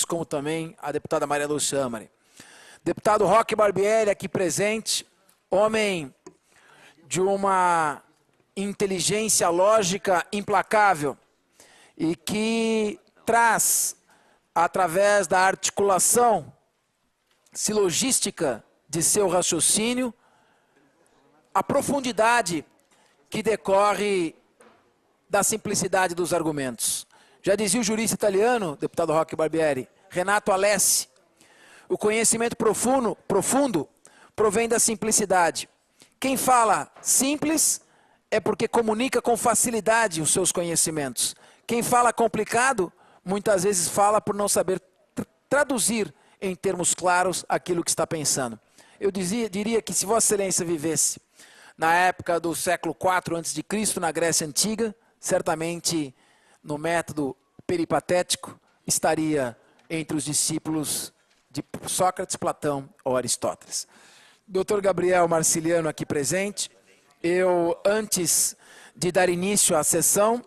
como também a deputada Maria Lúcia Amari. Deputado Roque Barbieri, aqui presente, homem de uma inteligência lógica implacável e que traz, através da articulação silogística de seu raciocínio, a profundidade que decorre da simplicidade dos argumentos. Já dizia o jurista italiano, deputado Roque Barbieri, Renato Alessi, o conhecimento profundo provém da simplicidade. Quem fala simples é porque comunica com facilidade os seus conhecimentos. Quem fala complicado, muitas vezes fala por não saber traduzir em termos claros aquilo que está pensando. Eu diria que se Vossa Excelência vivesse na época do século IV a.C., na Grécia Antiga, certamente no método peripatético estaria entre os discípulos de Sócrates, Platão ou Aristóteles. Dr. Gabriel Marciliano aqui presente. Eu, antes de dar início à sessão,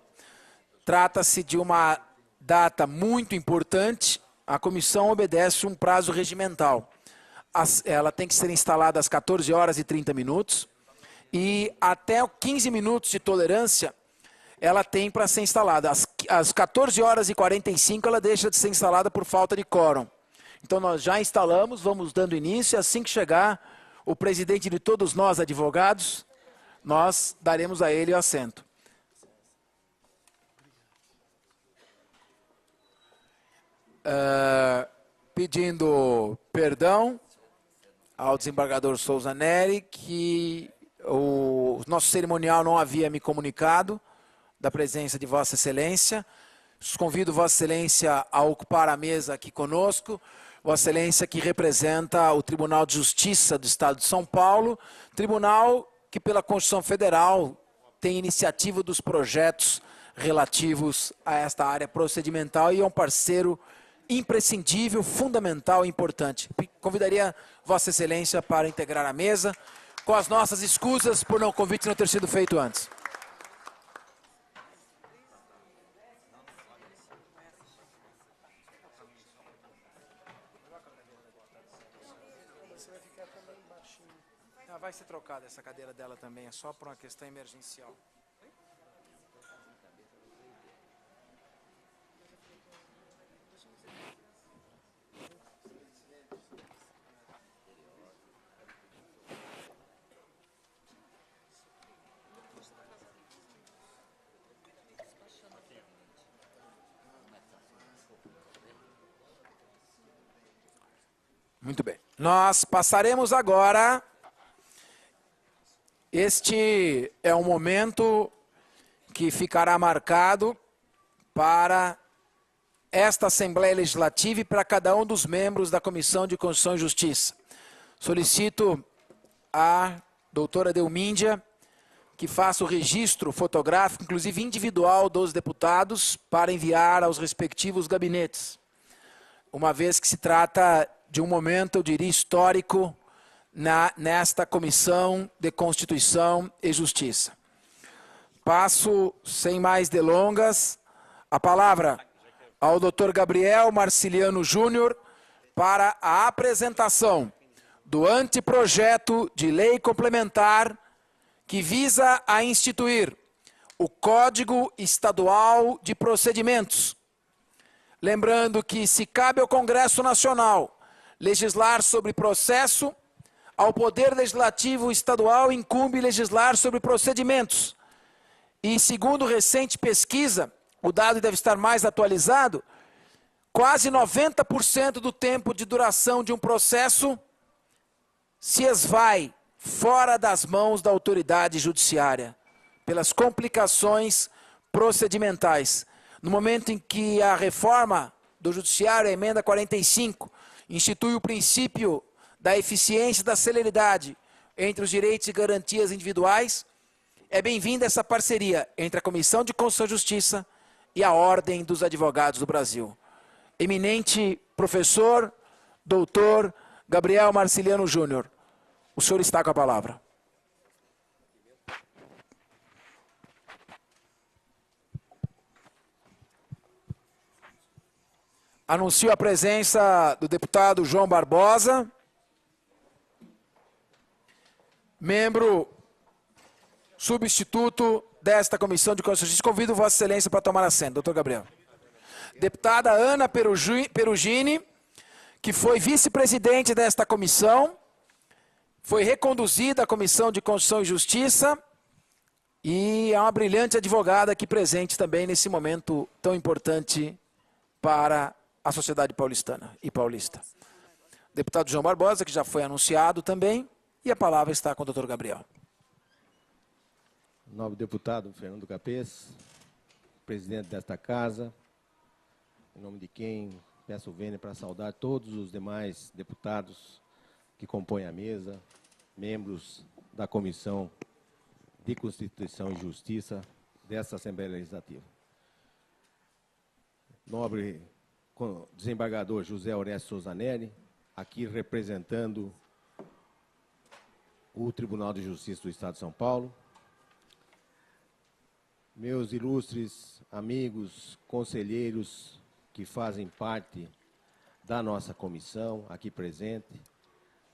trata-se de uma data muito importante. A comissão obedece um prazo regimental. Ela tem que ser instalada às 14 horas e 30 minutos e até 15 minutos de tolerância ela tem para ser instalada. Às 14 horas e 45 ela deixa de ser instalada por falta de quórum. Então nós já instalamos, vamos dando início, e assim que chegar o presidente de todos nós, advogados, nós daremos a ele o assento. Pedindo perdão ao desembargador Souza Neri, que o nosso cerimonial não havia me comunicado da presença de Vossa Excelência. Convido Vossa Excelência a ocupar a mesa aqui conosco. Vossa Excelência que representa o Tribunal de Justiça do Estado de São Paulo, tribunal que pela Constituição Federal tem iniciativa dos projetos relativos a esta área procedimental e é um parceiro imprescindível, fundamental e importante. Convidaria Vossa Excelência para integrar a mesa, com as nossas escusas por o convite não ter sido feito antes. Vai ser trocada essa cadeira dela também, é só por uma questão emergencial. Muito bem. Nós passaremos agora. Este é um momento que ficará marcado para esta Assembleia Legislativa e para cada um dos membros da Comissão de Constituição e Justiça. Solicito à doutora Delmíndia que faça o registro fotográfico, inclusive individual, dos deputados para enviar aos respectivos gabinetes, uma vez que se trata de um momento, eu diria, histórico, nesta Comissão de Constituição e Justiça. Passo, sem mais delongas, a palavra ao Dr. Gabriel Marciliano Júnior para a apresentação do anteprojeto de lei complementar que visa a instituir o Código Estadual de Procedimentos. Lembrando que, se cabe ao Congresso Nacional legislar sobre processo, ao Poder Legislativo Estadual incumbe legislar sobre procedimentos. E, segundo recente pesquisa, o dado deve estar mais atualizado, quase 90% do tempo de duração de um processo se esvai fora das mãos da autoridade judiciária, pelas complicações procedimentais. No momento em que a reforma do Judiciário, a emenda 45, institui o princípio da eficiência e da celeridade entre os direitos e garantias individuais, é bem-vinda essa parceria entre a Comissão de Constituição e Justiça e a Ordem dos Advogados do Brasil. Eminente professor, doutor Gabriel Marciliano Júnior, o senhor está com a palavra. Anuncio a presença do deputado João Barbosa, membro substituto desta Comissão de Constituição e Justiça. Convido Vossa Excelência para tomar assento. Doutor Gabriel. Deputada Ana Perugini, que foi vice-presidente desta comissão, foi reconduzida à Comissão de Constituição e Justiça e é uma brilhante advogada aqui presente também nesse momento tão importante para a sociedade paulistana e paulista. Deputado João Barbosa, que já foi anunciado também, e a palavra está com o doutor Gabriel. Nobre deputado Fernando Capês, presidente desta casa, em nome de quem peço vênia para saudar todos os demais deputados que compõem a mesa, membros da Comissão de Constituição e Justiça desta Assembleia Legislativa. Nobre desembargador José Orestes Souza Neri, aqui representando o Tribunal de Justiça do Estado de São Paulo. Meus ilustres amigos, conselheiros que fazem parte da nossa comissão, aqui presente,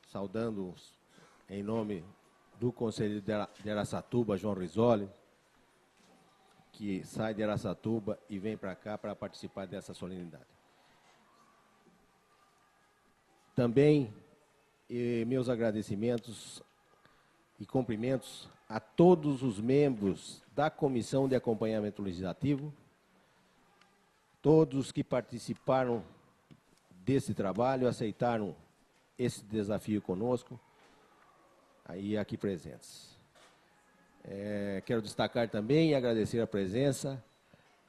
saudando-os em nome do conselheiro de Araçatuba, João Risoli, que sai de Araçatuba e vem para cá para participar dessa solenidade. Também meus agradecimentos e cumprimentos a todos os membros da Comissão de Acompanhamento Legislativo, todos que participaram desse trabalho, aceitaram esse desafio conosco, aí aqui presentes. Quero destacar também e agradecer a presença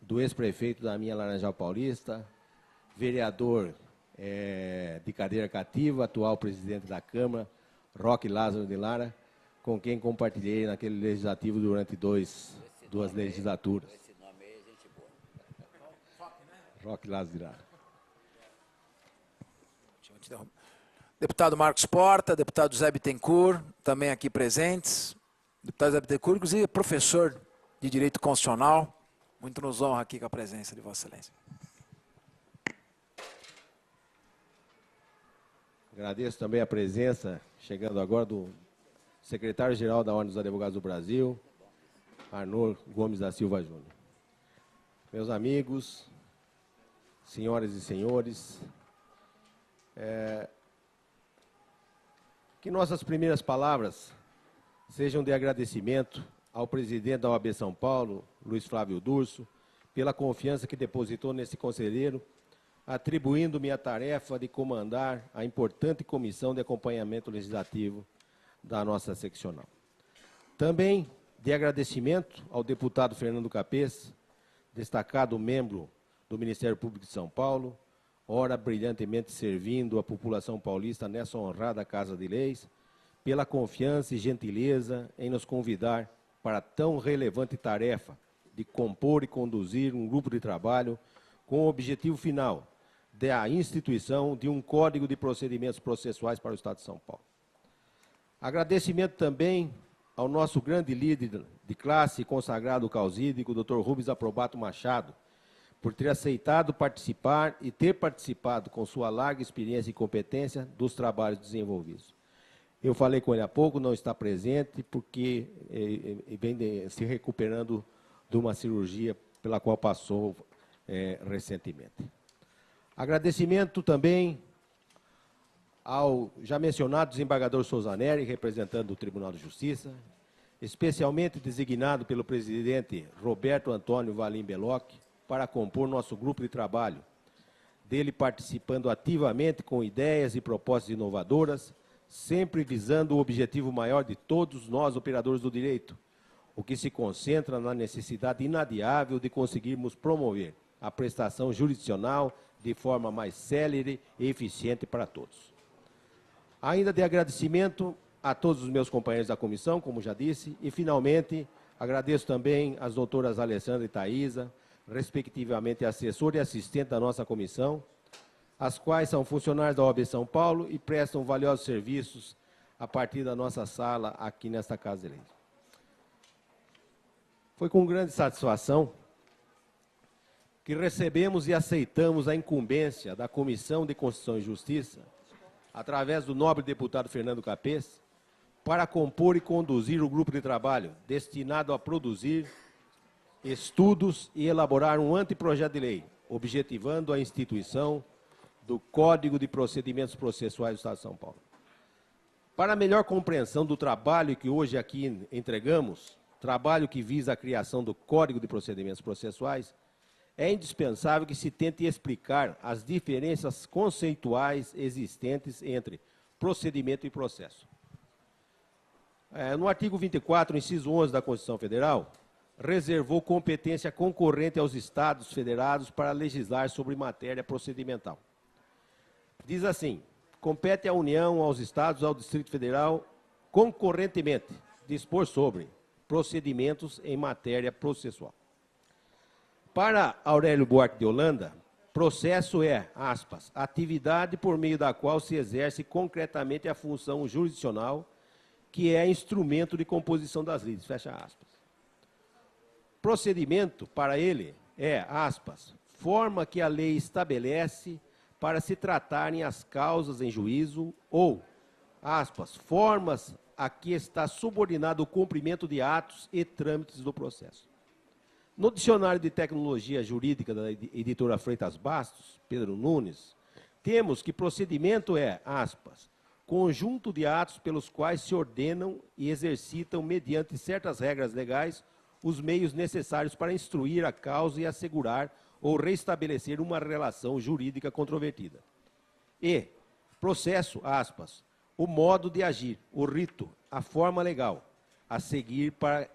do ex-prefeito da minha Laranjal Paulista, vereador de cadeira cativa, atual presidente da Câmara, Roque Lázaro de Lara, com quem compartilhei naquele legislativo durante duas legislaturas. Esse nome aí é gente boa. Roque Lázaro de Lara. Deputado Marcos Porta, deputado José Bittencourt, também aqui presentes. Deputado José Bittencourt, inclusive, professor de Direito Constitucional. Muito nos honra aqui com a presença de Vossa Excelência. Agradeço também a presença, chegando agora, do secretário-geral da Ordem dos Advogados do Brasil, Arnor Gomes da Silva Júnior. Meus amigos, senhoras e senhores, que nossas primeiras palavras sejam de agradecimento ao presidente da OAB São Paulo, Luiz Flávio Durso, pela confiança que depositou nesse conselheiro, atribuindo-me a tarefa de comandar a importante comissão de acompanhamento legislativo da nossa seccional. Também de agradecimento ao deputado Fernando Capês, destacado membro do Ministério Público de São Paulo, ora brilhantemente servindo a população paulista nessa honrada Casa de Leis, pela confiança e gentileza em nos convidar para tão relevante tarefa de compor e conduzir um grupo de trabalho com o objetivo final da instituição de um Código de Procedimentos Processuais para o Estado de São Paulo. Agradecimento também ao nosso grande líder de classe, consagrado causídico, Dr. Rubens Aprobato Machado, por ter aceitado participar e ter participado com sua larga experiência e competência dos trabalhos desenvolvidos. Eu falei com ele há pouco, não está presente, porque vem se recuperando de uma cirurgia pela qual passou recentemente. Agradecimento também ao já mencionado desembargador Souza Neri, representante do Tribunal de Justiça, especialmente designado pelo presidente Roberto Antônio Valim Belloc, para compor nosso grupo de trabalho, dele participando ativamente com ideias e propostas inovadoras, sempre visando o objetivo maior de todos nós, operadores do direito, o que se concentra na necessidade inadiável de conseguirmos promover a prestação jurisdicional de forma mais célere e eficiente para todos. Ainda de agradecimento a todos os meus companheiros da comissão, como já disse, e, finalmente, agradeço também às doutoras Alessandra e Thaisa, respectivamente assessora e assistente da nossa comissão, as quais são funcionários da OAB São Paulo e prestam valiosos serviços a partir da nossa sala aqui nesta Casa de Leis. Foi com grande satisfação que recebemos e aceitamos a incumbência da Comissão de Constituição e Justiça, através do nobre deputado Fernando Capês, para compor e conduzir o grupo de trabalho destinado a produzir estudos e elaborar um anteprojeto de lei, objetivando a instituição do Código de Procedimentos Processuais do Estado de São Paulo. Para a melhor compreensão do trabalho que hoje aqui entregamos, trabalho que visa a criação do Código de Procedimentos Processuais, é indispensável que se tente explicar as diferenças conceituais existentes entre procedimento e processo. No artigo 24, inciso 11 da Constituição Federal, reservou competência concorrente aos Estados federados para legislar sobre matéria procedimental. Diz assim: compete à União, aos Estados, ao Distrito Federal, concorrentemente, dispor sobre procedimentos em matéria processual. Para Aurélio Buarque de Holanda, processo é, aspas, atividade por meio da qual se exerce concretamente a função jurisdicional, que é instrumento de composição das leis, fecha aspas. Procedimento, para ele, é, aspas, forma que a lei estabelece para se tratarem as causas em juízo ou, aspas, formas a que está subordinado o cumprimento de atos e trâmites do processo. No Dicionário de Tecnologia Jurídica da editora Freitas Bastos, Pedro Nunes, temos que procedimento é, aspas, conjunto de atos pelos quais se ordenam e exercitam, mediante certas regras legais, os meios necessários para instruir a causa e assegurar ou restabelecer uma relação jurídica controvertida. E, processo, aspas, o modo de agir, o rito, a forma legal, a seguir para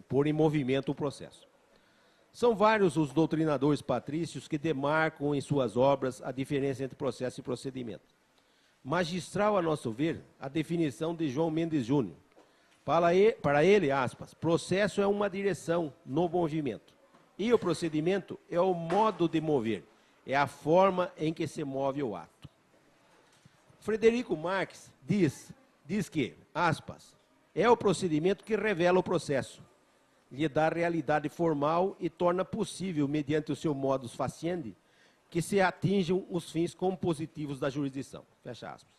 pôr em movimento o processo. São vários os doutrinadores patrícios que demarcam em suas obras a diferença entre processo e procedimento. Magistral, a nosso ver, a definição de João Mendes Júnior. Para ele, aspas, processo é uma direção no movimento. E o procedimento é o modo de mover, é a forma em que se move o ato. Frederico Marx diz que, aspas, é o procedimento que revela o processo, lhe dá realidade formal e torna possível, mediante o seu modus faciendi, que se atinjam os fins compositivos da jurisdição. Fecha aspas.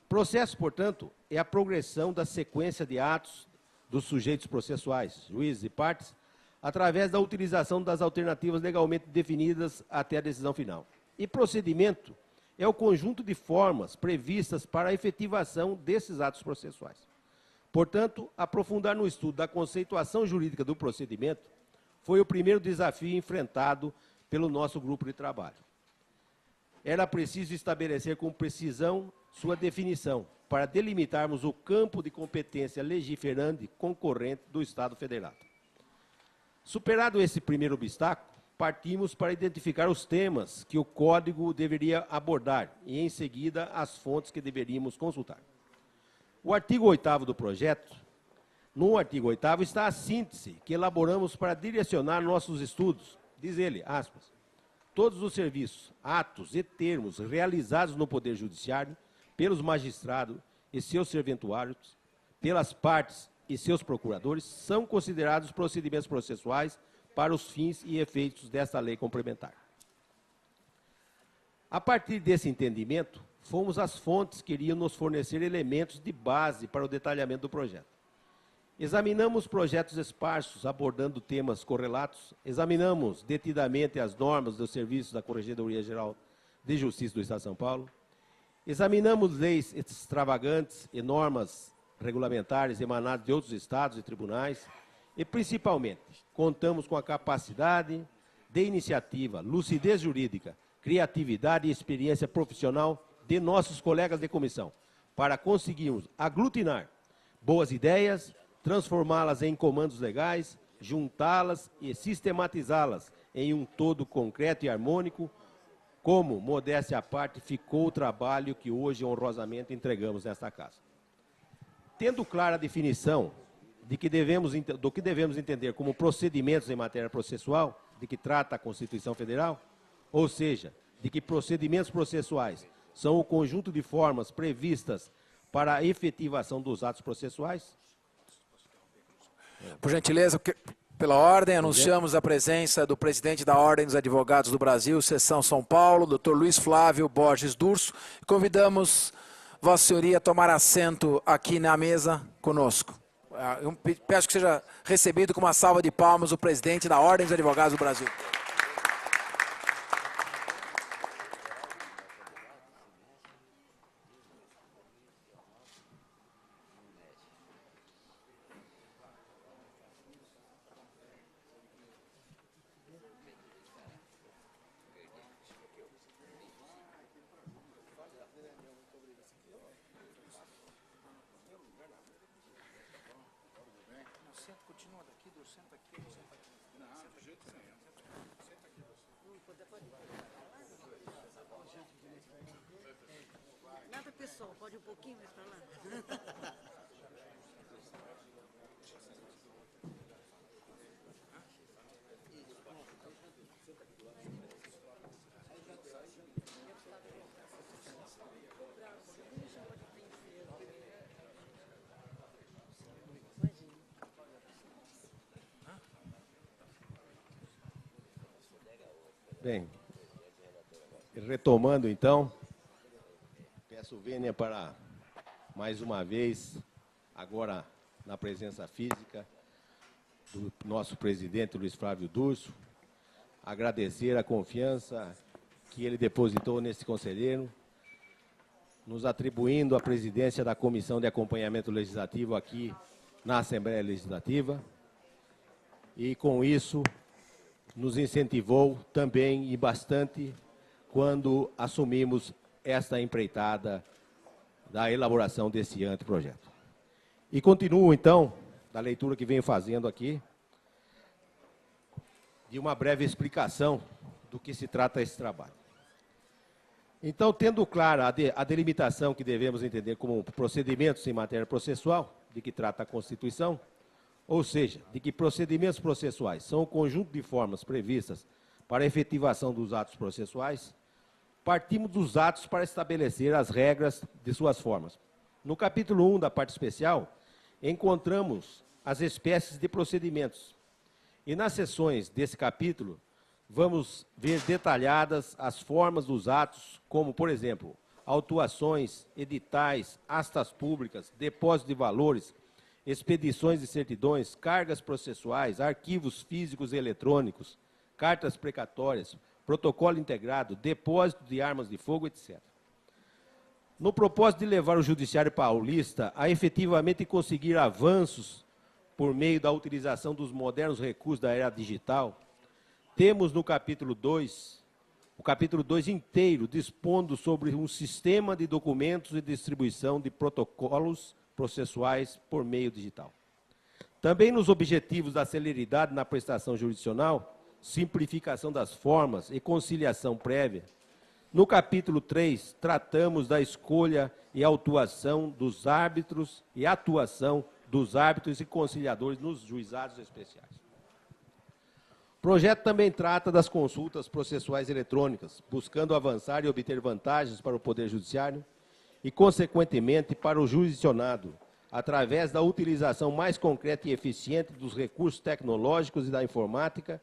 Processo, portanto, é a progressão da sequência de atos dos sujeitos processuais, juízes e partes, através da utilização das alternativas legalmente definidas até a decisão final. E procedimento é o conjunto de formas previstas para a efetivação desses atos processuais. Portanto, aprofundar no estudo da conceituação jurídica do procedimento foi o primeiro desafio enfrentado pelo nosso grupo de trabalho. Era preciso estabelecer com precisão sua definição, para delimitarmos o campo de competência legiferante concorrente do Estado Federado. Superado esse primeiro obstáculo, partimos para identificar os temas que o Código deveria abordar e, em seguida, as fontes que deveríamos consultar. O artigo 8º do projeto, no artigo 8º está a síntese que elaboramos para direcionar nossos estudos. Diz ele, aspas, todos os serviços, atos e termos realizados no Poder Judiciário, pelos magistrados e seus serventuários, pelas partes e seus procuradores, são considerados procedimentos processuais para os fins e efeitos desta lei complementar. A partir desse entendimento, fomos às fontes que iriam nos fornecer elementos de base para o detalhamento do projeto. Examinamos projetos esparsos abordando temas correlatos, examinamos detidamente as normas dos serviços da Corregedoria Geral de Justiça do Estado de São Paulo, examinamos leis extravagantes e normas regulamentares emanadas de outros estados e tribunais e, principalmente, contamos com a capacidade de iniciativa, lucidez jurídica, criatividade e experiência profissional de nossos colegas de comissão, para conseguirmos aglutinar boas ideias, transformá-las em comandos legais, juntá-las e sistematizá-las em um todo concreto e harmônico, como, modéstia à parte, ficou o trabalho que hoje honrosamente entregamos nesta casa. Tendo clara a definição do que devemos entender como procedimentos em matéria processual, de que trata a Constituição Federal, ou seja, de que procedimentos processuais são o conjunto de formas previstas para a efetivação dos atos processuais. Por gentileza, Pela ordem, anunciamos a presença do presidente da Ordem dos Advogados do Brasil, Seção São Paulo, Dr. Luiz Flávio Borges Durso. Convidamos Vossa Senhoria a tomar assento aqui na mesa conosco. Eu peço que seja recebido com uma salva de palmas o presidente da Ordem dos Advogados do Brasil. Nada pessoal, pode um pouquinho mais para lá. Bem, retomando então, peço vênia para, mais uma vez, agora na presença física do nosso presidente Luiz Flávio Durso, agradecer a confiança que ele depositou nesse conselheiro, nos atribuindo a presidência da Comissão de Acompanhamento Legislativo aqui na Assembleia Legislativa, e com isso nos incentivou também e bastante quando assumimos esta empreitada da elaboração desse anteprojeto. E continuo, então, da leitura que venho fazendo aqui, de uma breve explicação do que se trata esse trabalho. Então, tendo clara a delimitação que devemos entender como procedimentos em matéria processual, de que trata a Constituição, ou seja, de que procedimentos processuais são o conjunto de formas previstas para a efetivação dos atos processuais, partimos dos atos para estabelecer as regras de suas formas. No capítulo 1 da parte especial, encontramos as espécies de procedimentos. E nas seções desse capítulo, vamos ver detalhadas as formas dos atos, como, por exemplo, autuações, editais, astas públicas, depósito de valores, expedições de certidões, cargas processuais, arquivos físicos e eletrônicos, cartas precatórias, protocolo integrado, depósito de armas de fogo, etc. No propósito de levar o Judiciário paulista a efetivamente conseguir avanços por meio da utilização dos modernos recursos da era digital, temos no capítulo 2, o capítulo 2 inteiro, dispondo sobre um sistema de documentos e distribuição de protocolos processuais por meio digital. Também nos objetivos da celeridade na prestação jurisdicional, simplificação das formas e conciliação prévia, no capítulo 3, tratamos da escolha e autuação dos árbitros e atuação dos árbitros e conciliadores nos juizados especiais. O projeto também trata das consultas processuais eletrônicas, buscando avançar e obter vantagens para o Poder Judiciário e, consequentemente, para o jurisdicionado, através da utilização mais concreta e eficiente dos recursos tecnológicos e da informática,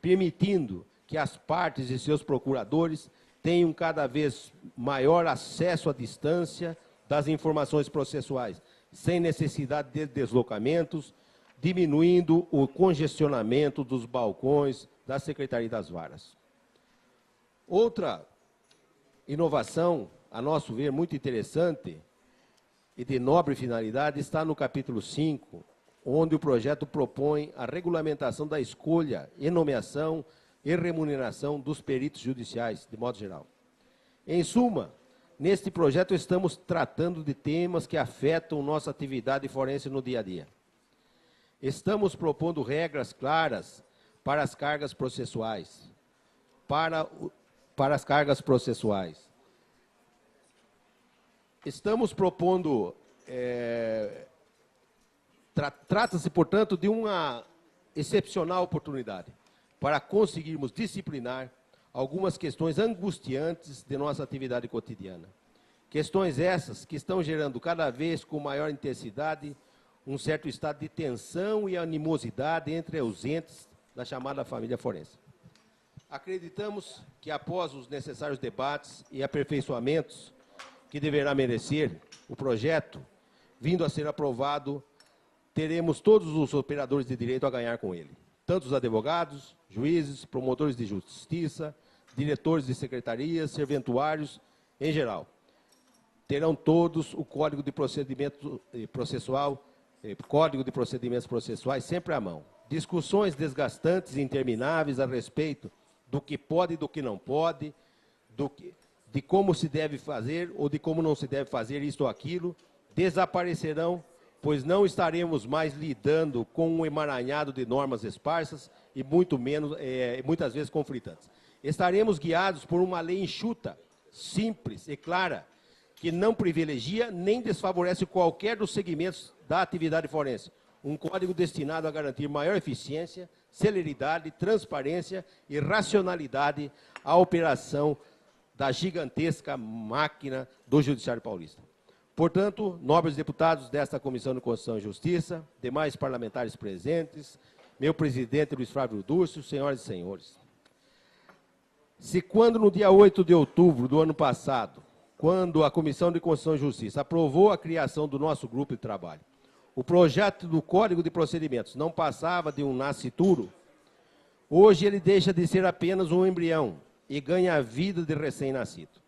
permitindo que as partes e seus procuradores tenham cada vez maior acesso à distância das informações processuais, sem necessidade de deslocamentos, diminuindo o congestionamento dos balcões da Secretaria das Varas. Outra inovação, a nosso ver, muito interessante e de nobre finalidade, está no capítulo 5, onde o projeto propõe a regulamentação da escolha e nomeação e remuneração dos peritos judiciais, de modo geral. Em suma, neste projeto estamos tratando de temas que afetam nossa atividade forense no dia a dia. Estamos propondo regras claras para as cargas processuais, para as cargas processuais. Estamos propondo, trata-se, portanto, de uma excepcional oportunidade para conseguirmos disciplinar algumas questões angustiantes de nossa atividade cotidiana. Questões essas que estão gerando cada vez com maior intensidade um certo estado de tensão e animosidade entre os entes da chamada família forense. Acreditamos que, após os necessários debates e aperfeiçoamentos que deverá merecer o projeto, vindo a ser aprovado, teremos todos os operadores de direito a ganhar com ele, tanto os advogados, juízes, promotores de justiça, diretores de secretarias, serventuários, em geral. Terão todos o Código de Procedimento Processual, Código de Procedimentos Processuais sempre à mão. Discussões desgastantes e intermináveis a respeito do que pode e do que não pode, de como se deve fazer ou de como não se deve fazer isto ou aquilo, desaparecerão, pois não estaremos mais lidando com um emaranhado de normas esparsas e muitas vezes conflitantes. Estaremos guiados por uma lei enxuta, simples e clara, que não privilegia nem desfavorece qualquer dos segmentos da atividade forense. Um código destinado a garantir maior eficiência, celeridade, transparência e racionalidade à operação da gigantesca máquina do Judiciário Paulista. Portanto, nobres deputados desta Comissão de Constituição e Justiça, demais parlamentares presentes, meu presidente Luiz Flávio Durso, senhoras e senhores, se quando no dia 8 de outubro do ano passado, quando a Comissão de Constituição e Justiça aprovou a criação do nosso grupo de trabalho, o projeto do Código de Procedimentos não passava de um nascituro, hoje ele deixa de ser apenas um embrião e ganha a vida de recém-nascido.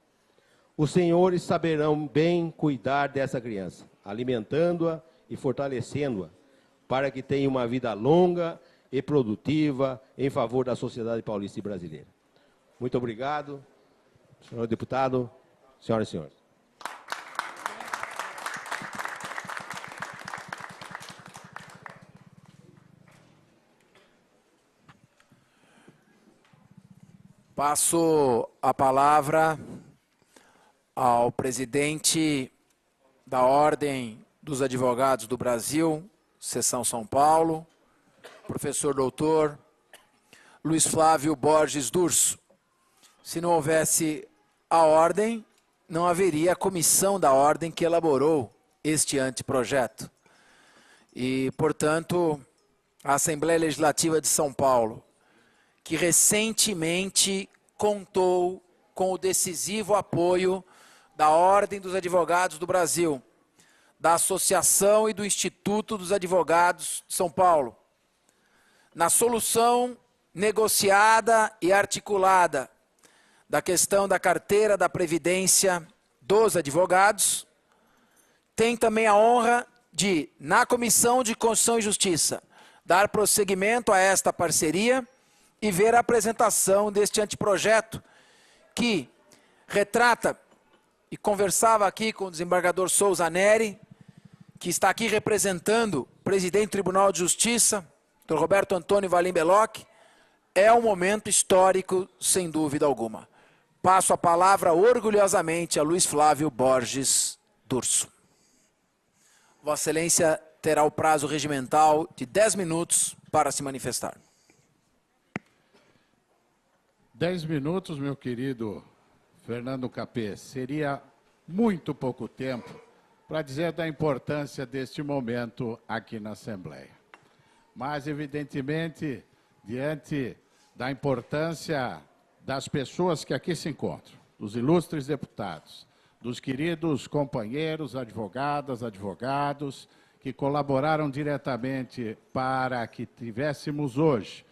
Os senhores saberão bem cuidar dessa criança, alimentando-a e fortalecendo-a, para que tenha uma vida longa e produtiva em favor da sociedade paulista e brasileira. Muito obrigado, senhor deputado, senhoras e senhores. Passo a palavra ao presidente da Ordem dos Advogados do Brasil, Seção São Paulo, professor doutor Luiz Flávio Borges Durso. Se não houvesse a ordem, não haveria a comissão da ordem que elaborou este anteprojeto. E, portanto, a Assembleia Legislativa de São Paulo, que recentemente contou com o decisivo apoio da Ordem dos Advogados do Brasil, da Associação e do Instituto dos Advogados de São Paulo, na solução negociada e articulada da questão da carteira da Previdência dos advogados, tem também a honra de, na Comissão de Constituição e Justiça, dar prosseguimento a esta parceria e ver a apresentação deste anteprojeto que retrata, e conversava aqui com o desembargador Souza Neri, que está aqui representando o presidente do Tribunal de Justiça, Dr. Roberto Antônio Valim Belloc, é um momento histórico, sem dúvida alguma. Passo a palavra orgulhosamente a Luiz Flávio Borges Durso. Vossa Excelência terá o prazo regimental de 10 minutos para se manifestar. 10 minutos, meu querido Fernando Capês, seria muito pouco tempo para dizer da importância deste momento aqui na Assembleia. Mas, evidentemente, diante da importância das pessoas que aqui se encontram, dos ilustres deputados, dos queridos companheiros, advogadas, advogados, que colaboraram diretamente para que tivéssemos hoje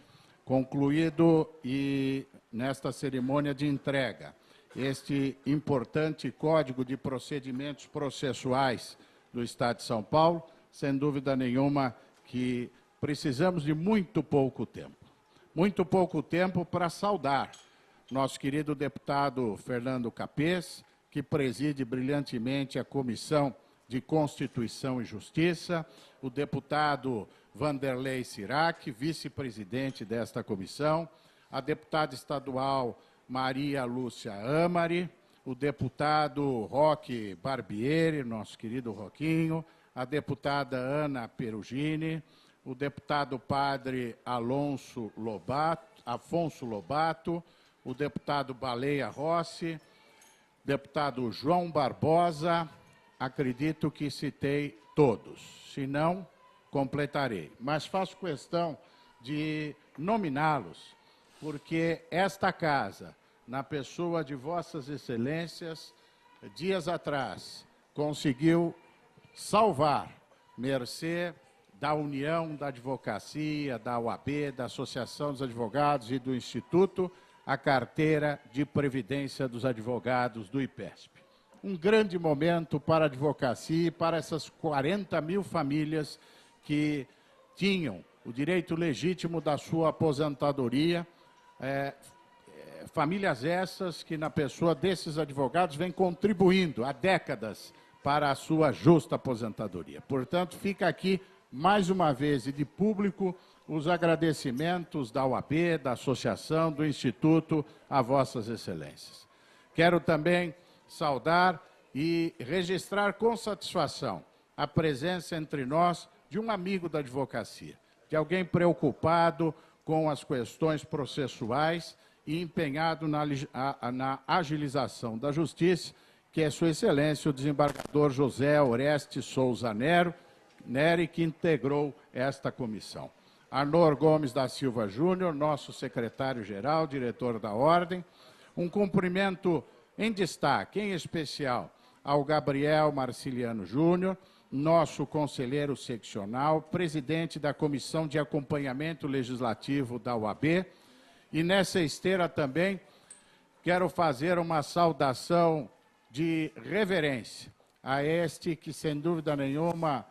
concluído e nesta cerimônia de entrega este importante Código de Procedimentos Processuais do Estado de São Paulo, sem dúvida nenhuma que precisamos de muito pouco tempo para saudar nosso querido deputado Fernando Capês, que preside brilhantemente a Comissão de Constituição e Justiça, o deputado Vanderlei Cirac, vice-presidente desta comissão, a deputada estadual Maria Lúcia Amari, o deputado Roque Barbieri, nosso querido Roquinho, a deputada Ana Perugini, o deputado padre Afonso Lobato, o deputado Baleia Rossi, deputado João Barbosa, acredito que citei todos. Se não, completarei. Mas faço questão de nominá-los, porque esta casa, na pessoa de Vossas Excelências, dias atrás, conseguiu salvar, mercê da União da Advocacia, da UAB, da Associação dos Advogados e do Instituto, a carteira de Previdência dos Advogados do IPESP. Um grande momento para a advocacia e para essas 40 mil famílias que tinham o direito legítimo da sua aposentadoria, famílias essas que, na pessoa desses advogados, vêm contribuindo há décadas para a sua justa aposentadoria. Portanto, fica aqui, mais uma vez, e de público, os agradecimentos da UAB, da Associação, do Instituto, a Vossas Excelências. Quero também saudar e registrar com satisfação a presença entre nós de um amigo da advocacia, de alguém preocupado com as questões processuais e empenhado na agilização da justiça, que é Sua Excelência, o desembargador José Oreste Souza Neri, que integrou esta comissão. Arnor Gomes da Silva Júnior, nosso secretário-geral, diretor da Ordem. Um cumprimento em destaque, em especial, ao Gabriel Marciliano Júnior, nosso conselheiro seccional, presidente da Comissão de Acompanhamento Legislativo da UAB. E nessa esteira também quero fazer uma saudação de reverência a este que, sem dúvida nenhuma,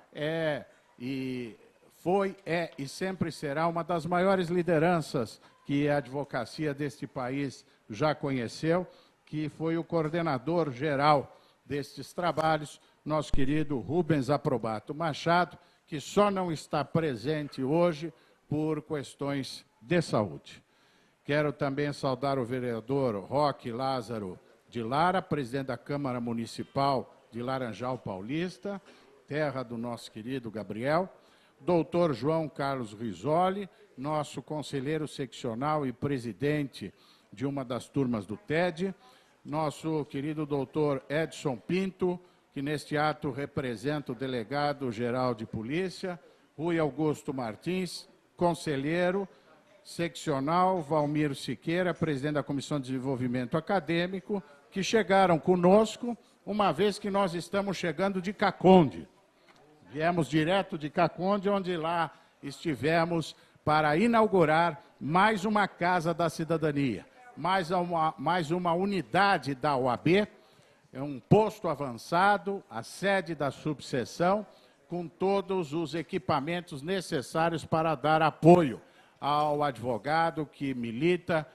foi e sempre será uma das maiores lideranças que a advocacia deste país já conheceu, que foi o coordenador geral destes trabalhos, nosso querido Rubens Aprobato Machado, que só não está presente hoje por questões de saúde. Quero também saudar o vereador Roque Lázaro de Lara, presidente da Câmara Municipal de Laranjal Paulista, terra do nosso querido Gabriel, doutor João Carlos Risoli, nosso conselheiro seccional e presidente de uma das turmas do TED, nosso querido doutor Edson Pinto, que neste ato representa o delegado-geral de polícia, Rui Augusto Martins, conselheiro seccional, Valmir Siqueira, presidente da Comissão de Desenvolvimento Acadêmico, que chegaram conosco, uma vez que nós estamos chegando de Caconde. Viemos direto de Caconde, onde lá estivemos para inaugurar mais uma Casa da Cidadania, mais uma unidade da OAB, um posto avançado, a sede da subseção, com todos os equipamentos necessários para dar apoio ao advogado que milita,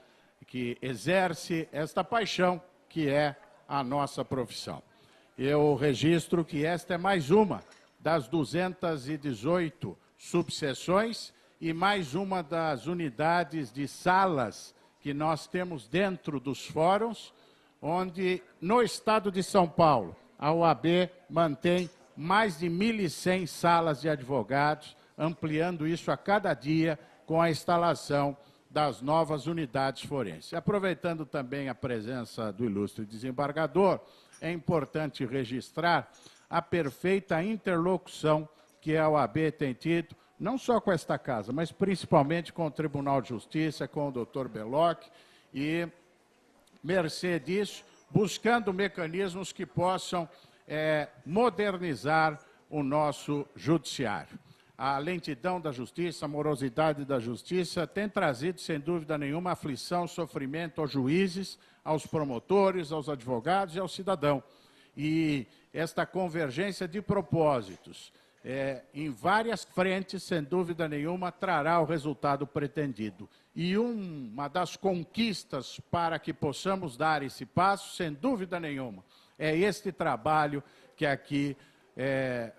que exerce esta paixão que é a nossa profissão. Eu registro que esta é mais uma das 218 subseções e mais uma das unidades de salas que nós temos dentro dos fóruns, onde, no estado de São Paulo, a OAB mantém mais de 1.100 salas de advogados, ampliando isso a cada dia com a instalação das novas unidades forenses. Aproveitando também a presença do ilustre desembargador, é importante registrar a perfeita interlocução que a OAB tem tido, não só com esta casa, mas principalmente com o Tribunal de Justiça, com o doutor Belloc, e, mercê disso, buscando mecanismos que possam modernizar o nosso judiciário. A lentidão da justiça, a morosidade da justiça tem trazido, sem dúvida nenhuma, aflição, sofrimento aos juízes, aos promotores, aos advogados e ao cidadão. E esta convergência de propósitos em várias frentes, sem dúvida nenhuma, trará o resultado pretendido. E uma das conquistas para que possamos dar esse passo, sem dúvida nenhuma, é este trabalho que aqui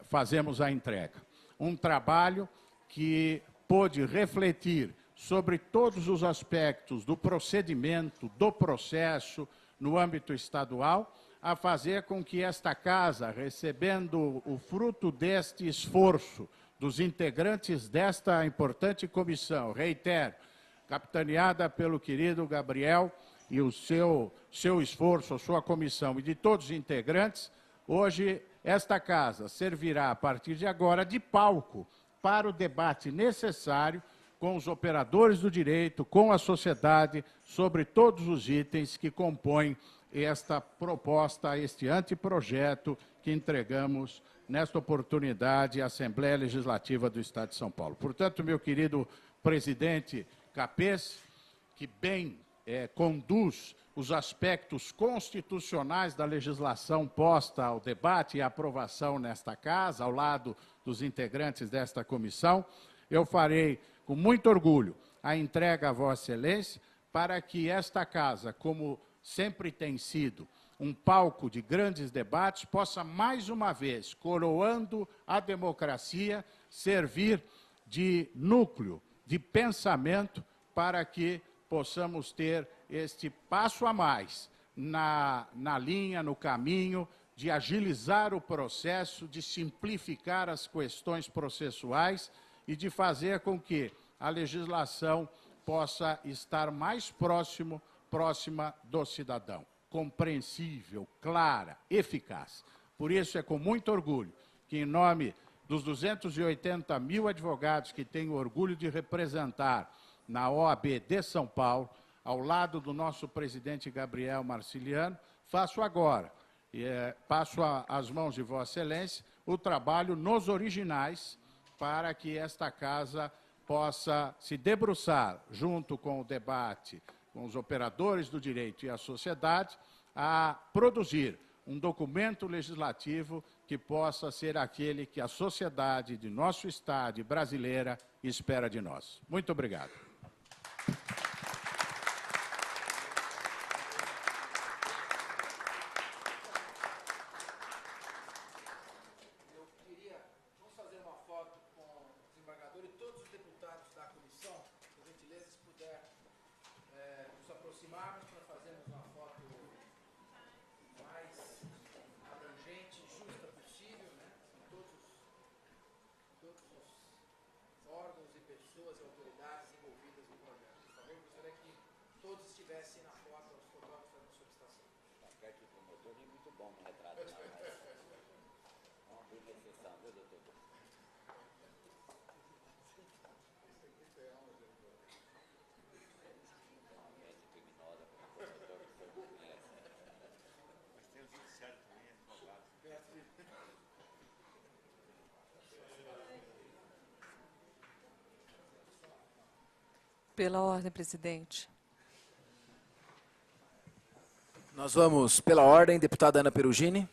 fazemos a entrega. Um trabalho que pôde refletir sobre todos os aspectos do procedimento, do processo no âmbito estadual, a fazer com que esta casa, recebendo o fruto deste esforço dos integrantes desta importante comissão, reitero, capitaneada pelo querido Gabriel e o seu esforço, a sua comissão e de todos os integrantes, hoje esta casa servirá, a partir de agora, de palco para o debate necessário com os operadores do direito, com a sociedade, sobre todos os itens que compõem esta proposta, este anteprojeto que entregamos nesta oportunidade à Assembleia Legislativa do Estado de São Paulo. Portanto, meu querido presidente Capês, que bem conduz os aspectos constitucionais da legislação posta ao debate e à aprovação nesta casa, ao lado dos integrantes desta comissão, eu farei com muito orgulho a entrega a Vossa Excelência para que esta casa, como sempre tem sido um palco de grandes debates, possa mais uma vez, coroando a democracia, servir de núcleo, de pensamento, para que possamos ter este passo a mais na linha, no caminho de agilizar o processo, de simplificar as questões processuais e de fazer com que a legislação possa estar mais próxima do cidadão, compreensível, clara, eficaz. Por isso é com muito orgulho que, em nome dos 280 mil advogados que tenho orgulho de representar na OAB de São Paulo, ao lado do nosso presidente Gabriel Marciliano, faço agora, passo às mãos de Vossa Excelência, o trabalho nos originais para que esta casa possa se debruçar, junto com o debate, com os operadores do direito e a sociedade, a produzir um documento legislativo que possa ser aquele que a sociedade de nosso Estado e brasileira espera de nós. Muito obrigado. Vamos fazer uma foto com o desembargador e todos os deputados da comissão, por gentileza, se puder nos aproximarmos para fazermos uma foto mais abrangente e justa possível, né? Todos os órgãos e pessoas e autoridades envolvidas no projeto. Por favor, gostaria que todos estivessem na foto, os fotógrafos fazendo solicitação. Tá perto do promotor e muito bom no retrato, não, mas não abrir exceção, viu, doutor? Uma mente criminosa, como o promotor que o senhor conhece. Mas tem o judiciário também, advogado. Pela ordem, presidente. Nós vamos, pela ordem, deputada Ana Perugini.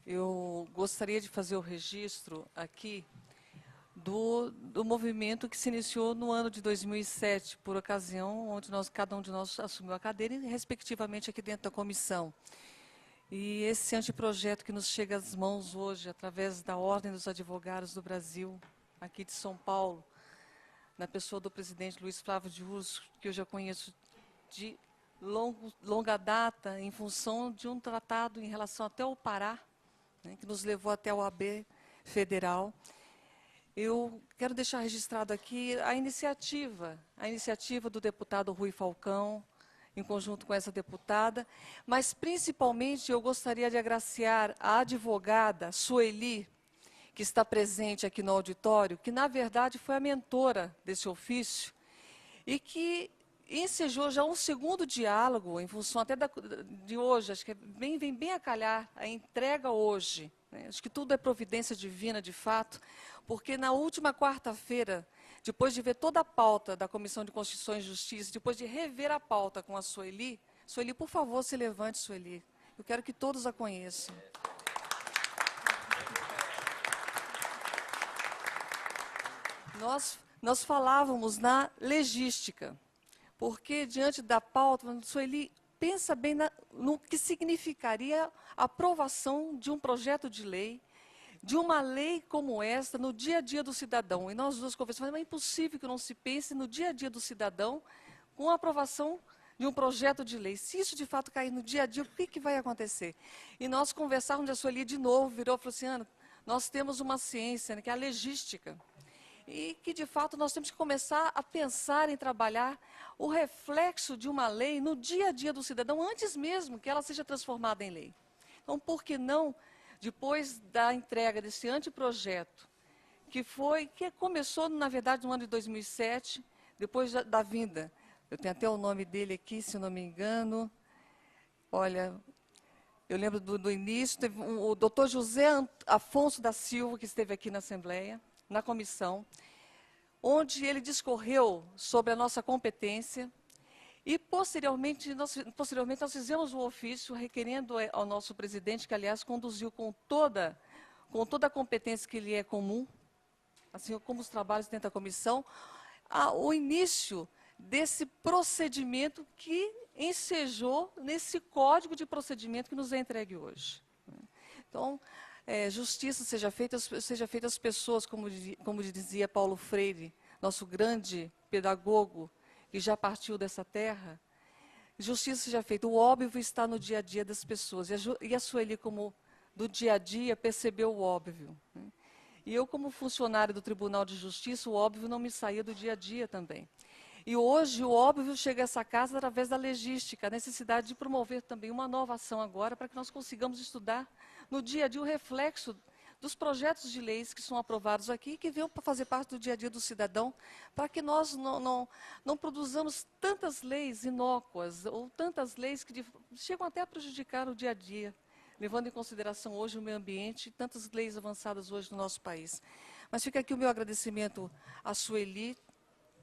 Eu gostaria de fazer o registro aqui do movimento que se iniciou no ano de 2007, por ocasião onde cada um de nós assumiu a cadeira, respectivamente aqui dentro da comissão. E esse anteprojeto que nos chega às mãos hoje, através da Ordem dos Advogados do Brasil, aqui de São Paulo, na pessoa do presidente Luiz Flávio de Urso, que eu já conheço de longa data, em função de um tratado em relação até ao Pará, né, que nos levou até a OAB Federal. Eu quero deixar registrado aqui a iniciativa do deputado Rui Falcão, em conjunto com essa deputada, mas principalmente eu gostaria de agraciar a advogada Sueli, que está presente aqui no auditório, que na verdade foi a mentora desse ofício e que ensejou já um segundo diálogo, em função até de hoje, acho que vem bem a calhar a entrega hoje, né? Acho que tudo é providência divina, de fato, porque na última quarta-feira, depois de ver toda a pauta da Comissão de Constituição e Justiça, depois de rever a pauta com a Sueli, por favor, se levante, Sueli, eu quero que todos a conheçam. Nós falávamos na legística, porque, diante da pauta, Sueli pensa bem no que significaria a aprovação de um projeto de lei, de uma lei como esta, no dia a dia do cidadão. E nós duas conversamos, mas é impossível que não se pense no dia a dia do cidadão com a aprovação de um projeto de lei. Se isso, de fato, cair no dia a dia, o que vai acontecer? E nós conversávamos, a Sueli de novo virou e falou assim, Ana, nós temos uma ciência, né, que é a legística, e que, de fato, nós temos que começar a pensar em trabalhar o reflexo de uma lei no dia a dia do cidadão, antes mesmo que ela seja transformada em lei. Então, por que não, depois da entrega desse anteprojeto, que começou, na verdade, no ano de 2007, depois da vinda. Eu tenho até o nome dele aqui, se não me engano. Olha, eu lembro do início, teve o doutor José Afonso da Silva, que esteve aqui na Assembleia, na comissão, onde ele discorreu sobre a nossa competência e, posteriormente, nós fizemos um ofício requerendo ao nosso presidente, que, aliás, conduziu com toda a competência que lhe é comum, assim como os trabalhos dentro da comissão, o início desse procedimento que ensejou nesse código de procedimento que nos é entregue hoje. Então, justiça seja feita às pessoas, como dizia Paulo Freire, nosso grande pedagogo, que já partiu dessa terra. Justiça seja feita. O óbvio está no dia a dia das pessoas. E a Sueli, como do dia a dia, percebeu o óbvio. E eu, como funcionário do Tribunal de Justiça, o óbvio não me saía do dia a dia também. E hoje o óbvio chega a essa casa através da legística, a necessidade de promover também uma nova ação agora para que nós consigamos estudar no dia a dia o reflexo dos projetos de leis que são aprovados aqui, que venham para fazer parte do dia a dia do cidadão, para que nós não produzamos tantas leis inócuas ou tantas leis que chegam até a prejudicar o dia a dia, levando em consideração hoje o meio ambiente e tantas leis avançadas hoje no nosso país. Mas fica aqui o meu agradecimento à Sueli,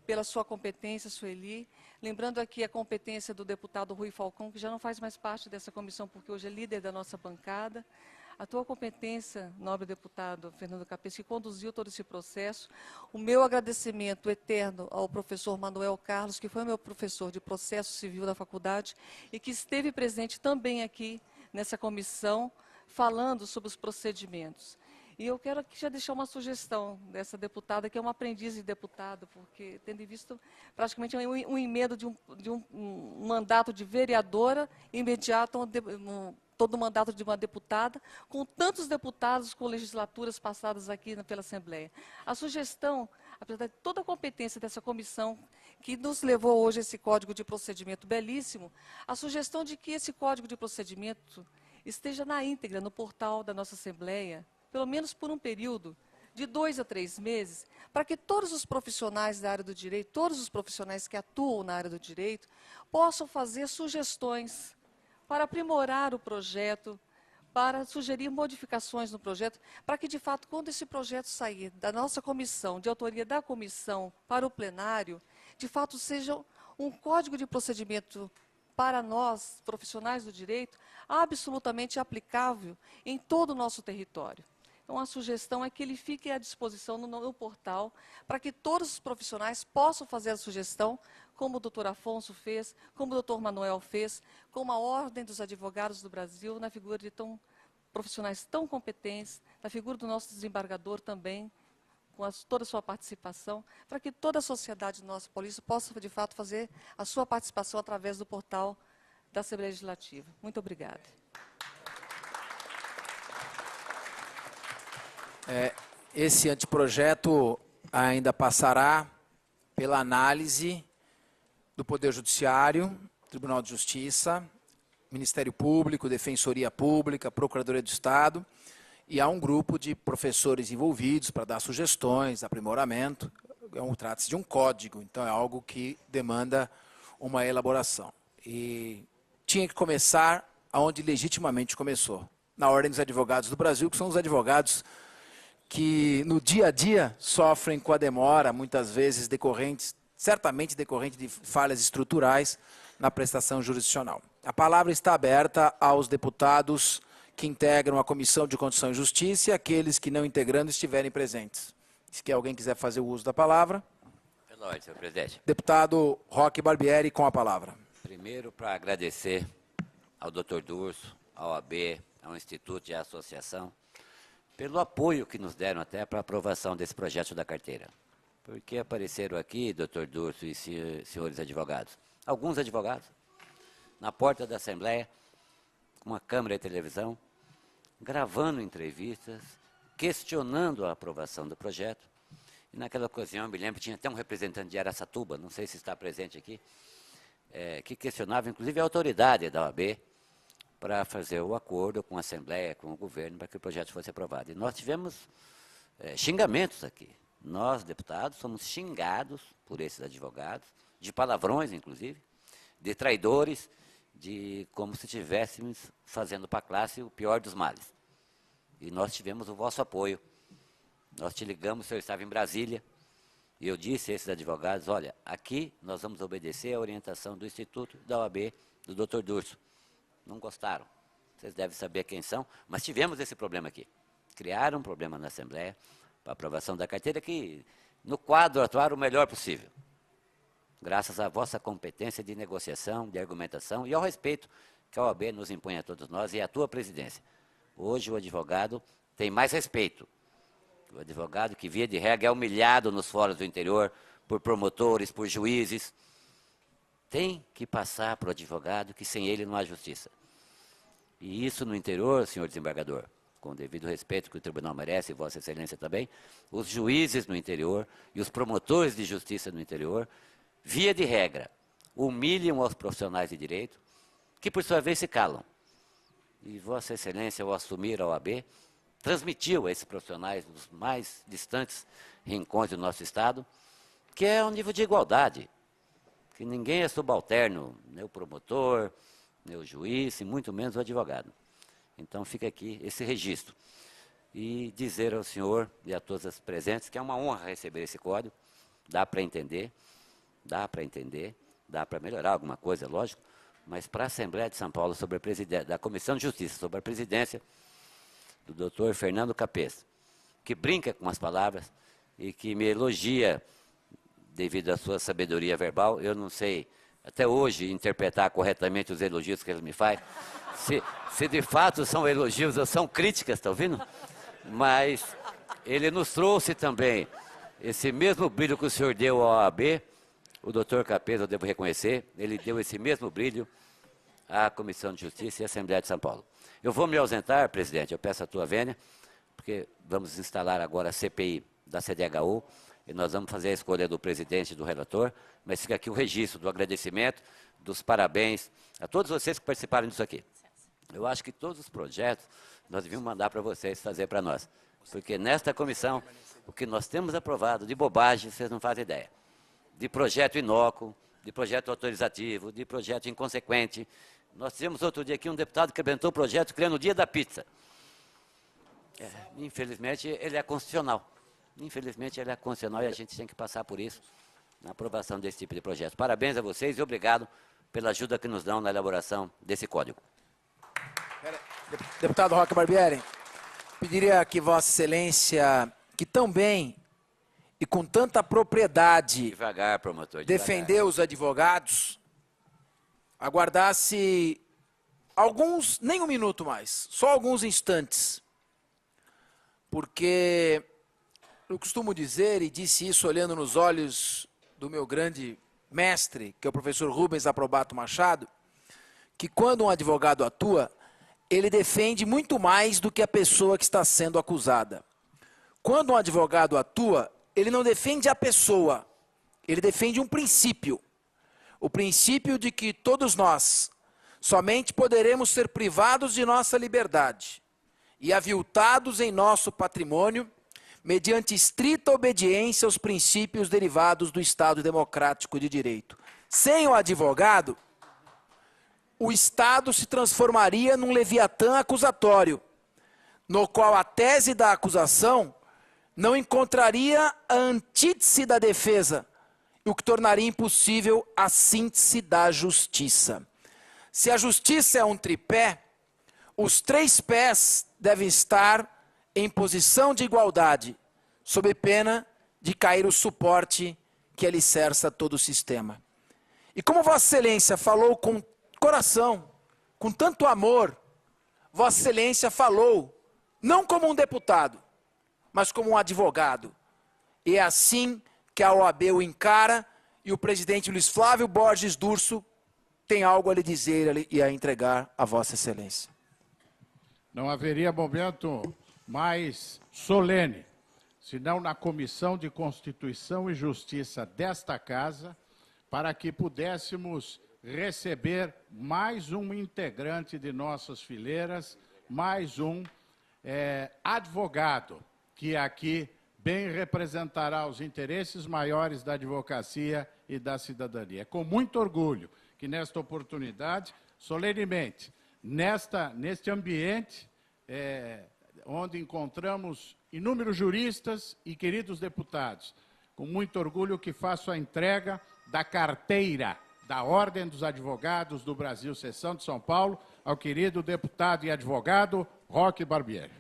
pela sua competência, Sueli. Lembrando aqui a competência do deputado Rui Falcão, que já não faz mais parte dessa comissão, porque hoje é líder da nossa bancada. A tua competência, nobre deputado Fernando Capês, que conduziu todo esse processo. O meu agradecimento eterno ao professor Manuel Carlos, que foi meu professor de processo civil da faculdade e que esteve presente também aqui nessa comissão, falando sobre os procedimentos. E eu quero aqui já deixar uma sugestão dessa deputada, que é uma aprendiz de deputado, porque, tendo visto praticamente um emendo de um mandato de vereadora, imediato todo o mandato de uma deputada, com tantos deputados com legislaturas passadas aqui pela Assembleia. A sugestão, apesar de toda a competência dessa comissão, que nos levou hoje a esse código de procedimento belíssimo, a sugestão de que esse código de procedimento esteja na íntegra no portal da nossa Assembleia, pelo menos por um período de 2 a 3 meses, para que todos os profissionais da área do direito, todos os profissionais que atuam na área do direito, possam fazer sugestões para aprimorar o projeto, para sugerir modificações no projeto, para que, de fato, quando esse projeto sair da nossa comissão, de autoria da comissão, para o plenário, de fato seja um código de procedimento para nós, profissionais do direito, absolutamente aplicável em todo o nosso território. Então, a sugestão é que ele fique à disposição no portal, para que todos os profissionais possam fazer a sugestão, como o doutor Afonso fez, como o doutor Manuel fez, como a Ordem dos Advogados do Brasil, na figura de profissionais tão competentes, na figura do nosso desembargador também, com toda a sua participação, para que toda a sociedade nossa paulista possa, de fato, fazer a sua participação através do portal da Assembleia Legislativa. Muito obrigada. Esse anteprojeto ainda passará pela análise do Poder Judiciário, Tribunal de Justiça, Ministério Público, Defensoria Pública, Procuradoria do Estado, e há um grupo de professores envolvidos para dar sugestões, aprimoramento. Trata-se de um código, então é algo que demanda uma elaboração. E tinha que começar onde legitimamente começou, na Ordem dos Advogados do Brasil, que são os advogados que no dia a dia sofrem com a demora, muitas vezes certamente decorrente de falhas estruturais na prestação jurisdicional. A palavra está aberta aos deputados que integram a Comissão de Constituição e Justiça e aqueles que não integrando estiverem presentes. Se alguém quiser fazer o uso da palavra. Pela ordem, senhor presidente. Deputado Roque Barbieri, com a palavra. Primeiro, para agradecer ao Dr. Durso, ao AB, ao Instituto e à Associação, pelo apoio que nos deram até para a aprovação desse projeto da carteira. Porque apareceram aqui, Dr. Durso e senhores advogados, alguns advogados, na porta da Assembleia, com uma câmera e televisão, gravando entrevistas, questionando a aprovação do projeto. E naquela ocasião, eu me lembro, tinha até um representante de Araçatuba, não sei se está presente aqui, que questionava, inclusive, a autoridade da OAB para fazer o acordo com a Assembleia, com o governo, para que o projeto fosse aprovado. E nós tivemos xingamentos aqui. Nós, deputados, somos xingados por esses advogados, de palavrões, inclusive, de traidores, de como se estivéssemos fazendo para a classe o pior dos males. E nós tivemos o vosso apoio. Nós te ligamos, o senhor estava em Brasília, e eu disse a esses advogados, olha, aqui nós vamos obedecer à orientação do Instituto da OAB, do Dr. Durso. Não gostaram. Vocês devem saber quem são, mas tivemos esse problema aqui. Criaram um problema na Assembleia para aprovação da carteira que, no quadro, atuaram o melhor possível. Graças à vossa competência de negociação, de argumentação e ao respeito que a OAB nos impõe a todos nós e à tua presidência. Hoje o advogado tem mais respeito. O advogado que, via de regra, é humilhado nos fóruns do interior por promotores, por juízes. Tem que passar para o advogado que sem ele não há justiça. E isso no interior, senhor desembargador, com o devido respeito que o tribunal merece, e Vossa Excelência também, os juízes no interior e os promotores de justiça no interior, via de regra, humilham aos profissionais de direito, que por sua vez se calam. E Vossa Excelência, ao assumir a OAB, transmitiu a esses profissionais dos mais distantes rincões do nosso Estado, que é um nível de igualdade, que ninguém é subalterno, nem o promotor, nem o juiz, e muito menos o advogado. Então fica aqui esse registro. E dizer ao senhor e a todas as presentes que é uma honra receber esse código, dá para entender, dá para melhorar alguma coisa, lógico, mas para a Assembleia de São Paulo, sobre a presidência, da Comissão de Justiça, sobre a presidência do doutor Fernando Capês, que brinca com as palavras e que me elogia devido à sua sabedoria verbal. Eu não sei, até hoje, interpretar corretamente os elogios que ele me faz. Se de fato são elogios ou são críticas, está ouvindo? Mas ele nos trouxe também esse mesmo brilho que o senhor deu à OAB, o doutor Capês, eu devo reconhecer, ele deu esse mesmo brilho à Comissão de Justiça e à Assembleia de São Paulo. Eu vou me ausentar, presidente, eu peço a tua vênia, porque vamos instalar agora a CPI da CDHU, e nós vamos fazer a escolha do presidente e do relator, mas fica aqui o registro do agradecimento, dos parabéns a todos vocês que participaram disso aqui. Eu acho que todos os projetos nós devíamos mandar para vocês fazer para nós, porque nesta comissão, o que nós temos aprovado de bobagem, vocês não fazem ideia. De projeto inócuo, de projeto autorizativo, de projeto inconsequente. Nós tivemos outro dia aqui um deputado que apresentou o projeto criando o dia da pizza. Infelizmente, ele é constitucional. Infelizmente, ele é constitucional e a gente tem que passar por isso na aprovação desse tipo de projeto. Parabéns a vocês e obrigado pela ajuda que nos dão na elaboração desse código. Deputado Roque Barbieri, pediria que Vossa Excelência, que tão bem e com tanta propriedade Devagar, promotor, defendeu os advogados, aguardasse alguns, nem um minuto mais, só alguns instantes. Porque eu costumo dizer, e disse isso olhando nos olhos do meu grande mestre, que é o professor Rubens Aprobato Machado, que quando um advogado atua, ele defende muito mais do que a pessoa que está sendo acusada. Quando um advogado atua, ele não defende a pessoa, ele defende um princípio. O princípio de que todos nós somente poderemos ser privados de nossa liberdade e aviltados em nosso patrimônio mediante estrita obediência aos princípios derivados do Estado Democrático de Direito. Sem o advogado, o Estado se transformaria num leviatã acusatório, no qual a tese da acusação não encontraria a antítese da defesa, o que tornaria impossível a síntese da justiça. Se a justiça é um tripé, os três pés devem estar em posição de igualdade, sob pena de cair o suporte que alicerça todo o sistema. E como Vossa Excelência falou com coração, com tanto amor, Vossa Excelência falou, não como um deputado, mas como um advogado. E é assim que a OAB o encara, e o presidente Luiz Flávio Borges Durso tem algo a lhe dizer e a entregar a Vossa Excelência. Não haveria momento mais solene, senão na Comissão de Constituição e Justiça desta Casa, para que pudéssemos receber mais um integrante de nossas fileiras, mais um advogado que aqui bem representará os interesses maiores da advocacia e da cidadania. É com muito orgulho que, nesta oportunidade, solenemente, neste ambiente onde encontramos inúmeros juristas e queridos deputados, com muito orgulho que faço a entrega da carteira da Ordem dos Advogados do Brasil, Seção de São Paulo, ao querido deputado e advogado Roque Barbieri.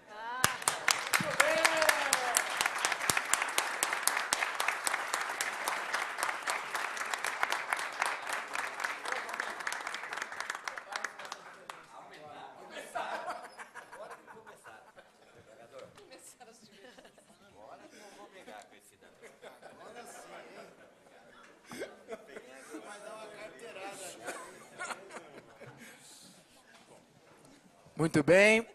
Muito bem.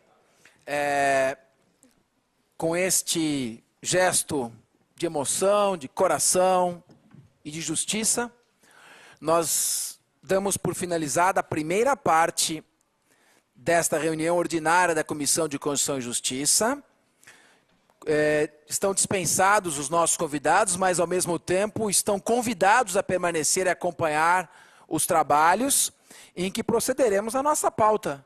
Com este gesto de emoção, de coração e de justiça, nós damos por finalizada a primeira parte desta reunião ordinária da Comissão de Constituição e Justiça. Estão dispensados os nossos convidados, mas, ao mesmo tempo, estão convidados a permanecer e acompanhar os trabalhos em que procederemos à nossa pauta,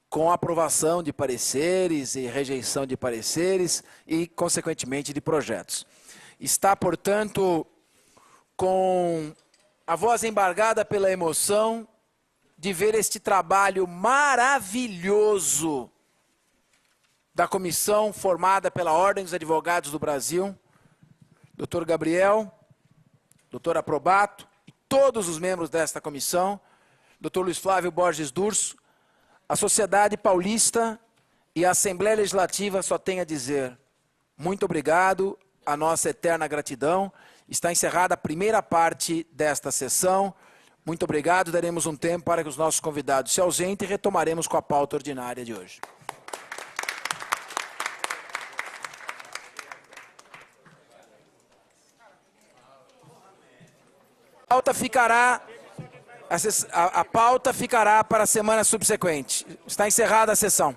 com aprovação de pareceres e rejeição de pareceres e, consequentemente, de projetos. Está, portanto, com a voz embargada pela emoção de ver este trabalho maravilhoso da comissão formada pela Ordem dos Advogados do Brasil, Dr. Gabriel, Dr. Aprobato e todos os membros desta comissão, Dr. Luiz Flávio Borges Durso, a sociedade paulista e a Assembleia Legislativa só tem a dizer muito obrigado, a nossa eterna gratidão. Está encerrada a primeira parte desta sessão. Muito obrigado, daremos um tempo para que os nossos convidados se ausentem e retomaremos com a pauta ordinária de hoje. A pauta ficará para a semana subsequente. Está encerrada a sessão.